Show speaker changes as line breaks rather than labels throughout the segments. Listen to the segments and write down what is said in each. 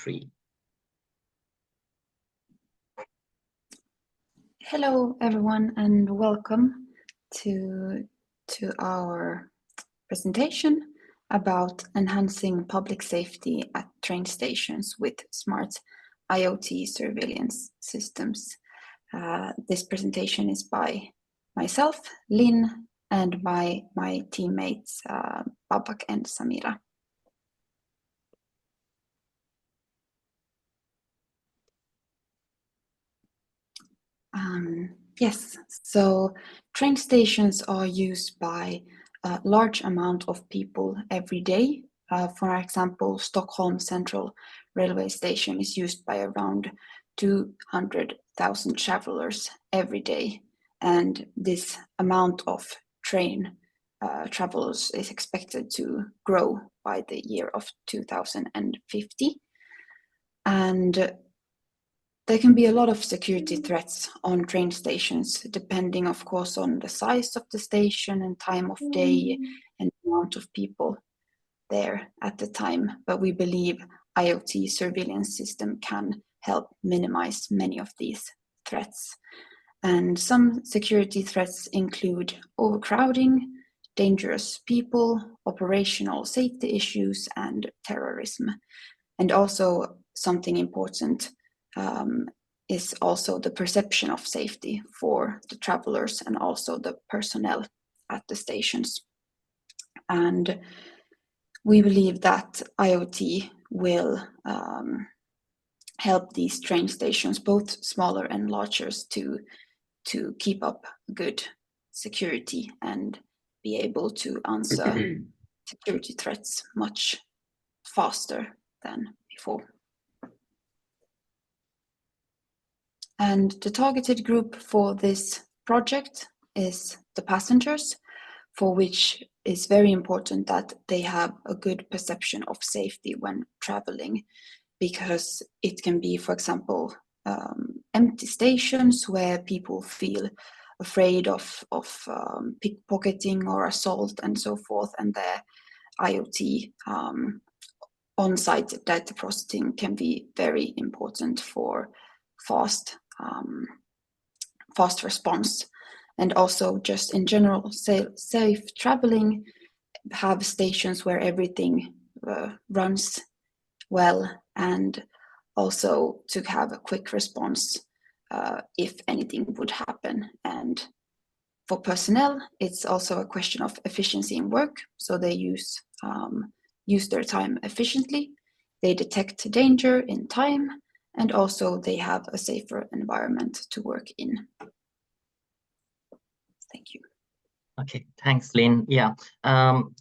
2023.
Hello, everyone, and welcome to our presentation about enhancing public safety at train stations with smart IoT surveillance systems. This presentation is by myself, Lynn, and by my teammates, Babak and Samira. Yes, so train stations are used by a large amount of people every day. For example, Stockholm Central Railway Station is used by around 200,000 travelers every day, and this amount of train travelers is expected to grow by the year of 2050. And there can be a lot of security threats on train stations, depending, of course, on the size of the station and time of day and the amount of people there at the time. But we believe IoT surveillance system can help minimize many of these threats. And some security threats include overcrowding, dangerous people, operational safety issues, and terrorism. And also something important is also the perception of safety for the travelers and also the personnel at the stations. And we believe that IoT will help these train stations, both smaller and larger, to keep up good security and be able to answer security threats much faster than before. And the targeted group for this project is the passengers, for which is very important that they have a good perception of safety when traveling, because it can be, for example, empty stations where people feel afraid of pickpocketing or assault and so forth, and their IoT on-site data processing can be very important for fast response. And also just in general, safe traveling, have stations where everything runs well, and also to have a quick response if anything would happen. And for personnel, it's also a question of efficiency in work, so they use their time efficiently, they detect danger in time, and also they have a safer environment to work in. Thank you.
Okay, thanks, Lynn. Yeah,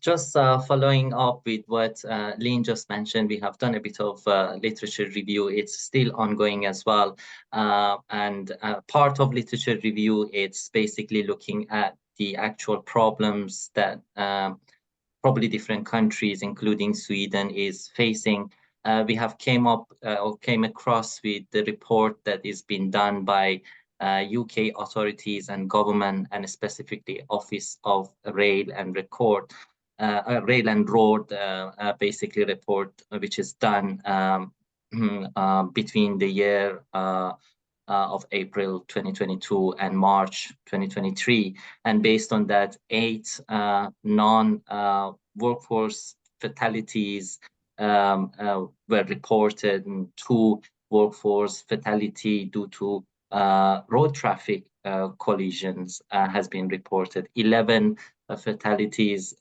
just following up with what Lynn just mentioned, we have done a bit of literature review. It's still ongoing as well. And part of literature review, it's basically looking at the actual problems that probably different countries, including Sweden, is facing. We have came across with the report that is being done by UK authorities and government, and specifically Office of Rail and Rail and Road, basically report which is done between the year of April 2022 and March 2023. And based on that, 8 non-workforce fatalities were reported, and 2 workforce fatality due to road traffic collisions has been reported. 11 fatalities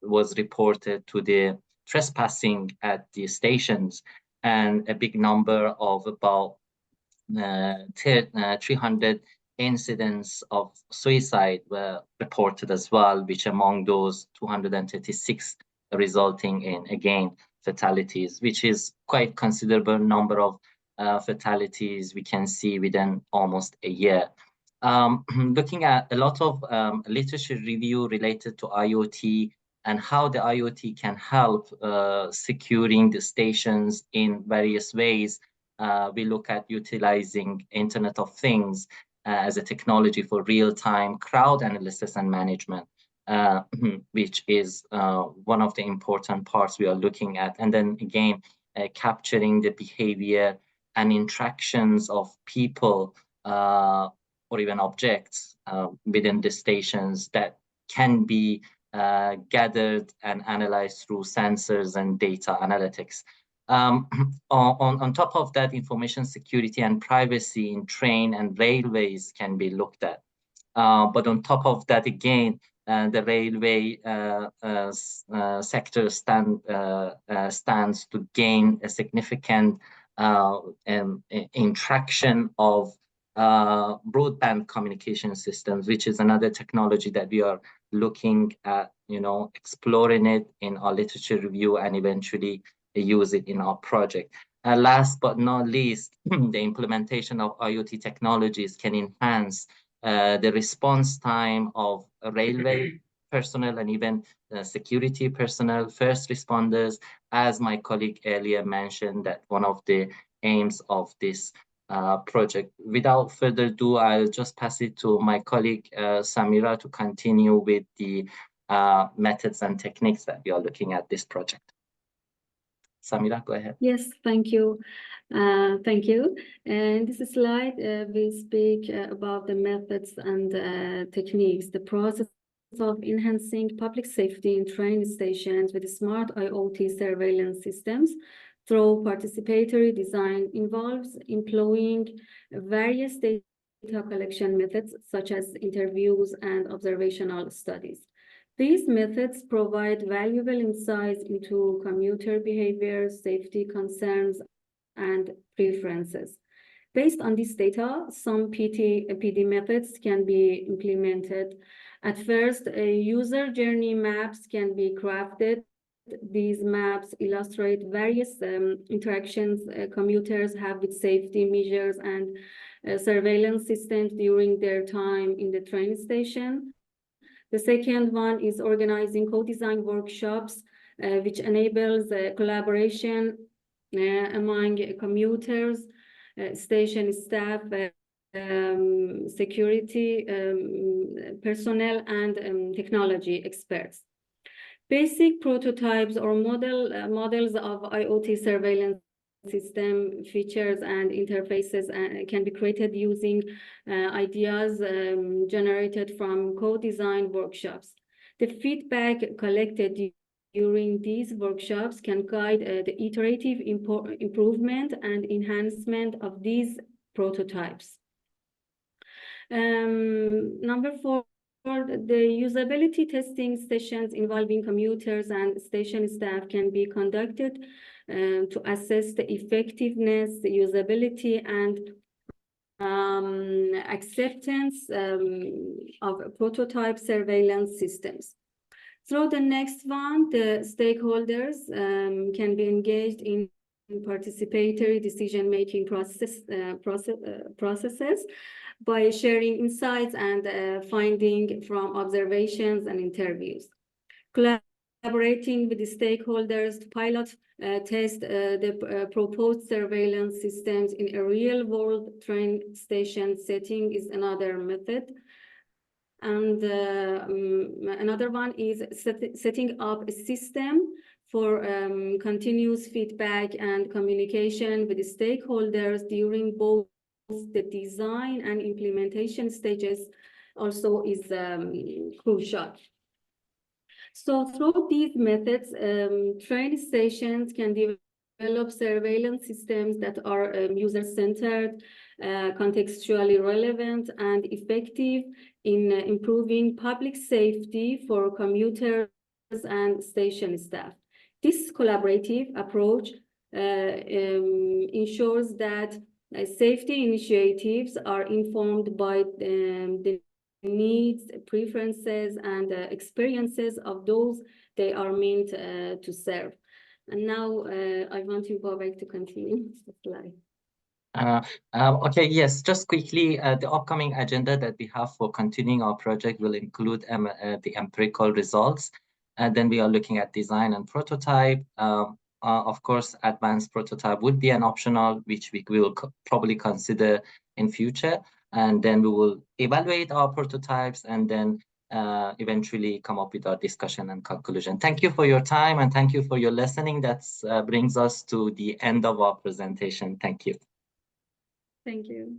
was reported to the trespassing at the stations, and a big number of about 300 incidents of suicide were reported as well, which among those 236 resulting in, again, fatalities, which is quite considerable number of fatalities we can see within almost a year. Looking at a lot of literature review related to IoT and how the IoT can help securing the stations in various ways, we look at utilizing Internet of Things as a technology for real-time crowd analysis and management, which is one of the important parts we are looking at. And then again, capturing the behavior and interactions of people or even objects within the stations that can be gathered and analyzed through sensors and data analytics. On top of that, information security and privacy in train and railways can be looked at. But on top of that, again, the railway sector stands to gain a significant interaction of broadband communication systems, which is another technology that we are looking at, exploring it in our literature review and eventually use it in our project. Last but not least, the implementation of IoT technologies can enhance the response time of railway personnel and even security personnel, first responders, as my colleague earlier mentioned, that one of the aims of this project. Without further ado, I'll just pass it to my colleague Samira to continue with the methods and techniques that we are looking at this project. Samira, go ahead.
Yes, thank you. Thank you. And this slide, we speak about the methods and techniques, the process of enhancing public safety in train stations with smart IoT surveillance systems through participatory design involves employing various data collection methods such as interviews and observational studies. These methods provide valuable insights into commuter behavior, safety concerns, and preferences. Based on this data, some PD methods can be implemented. At first, user journey maps can be crafted. These maps illustrate various interactions commuters have with safety measures and surveillance systems during their time in the train station. The second one is organizing co-design workshops, which enables collaboration among commuters, station staff, security personnel, and technology experts. Basic prototypes or models of IoT surveillance system features and interfaces can be created using ideas generated from co-design workshops. The feedback collected during these workshops can guide the iterative improvement and enhancement of these prototypes. Number 4, the usability testing sessions involving commuters and station staff can be conducted to assess the effectiveness, the usability, and acceptance of prototype surveillance systems. Through the next one, the stakeholders can be engaged in participatory decision-making processes by sharing insights and finding from observations and interviews. Collaborating with the stakeholders to pilot test the proposed surveillance systems in a real-world train station setting is another method. And another one is setting up a system for continuous feedback and communication with the stakeholders during both the design and implementation stages also is crucial. So through these methods, train stations can develop surveillance systems that are user-centered, contextually relevant, and effective in improving public safety for commuters and station staff. This collaborative approach ensures that safety initiatives are informed by the needs, preferences, and experiences of those they are meant to serve. And now I want you, Babak, to continue the slide.
Okay, yes, just quickly, the upcoming agenda that we have for continuing our project will include the empirical results. And then we are looking at design and prototype. Of course, advanced prototype would be an optional, which we will probably consider in future. And then we will evaluate our prototypes and then eventually come up with our discussion and conclusion. Thank you for your time and thank you for your listening. That brings us to the end of our presentation. Thank you.
Thank you.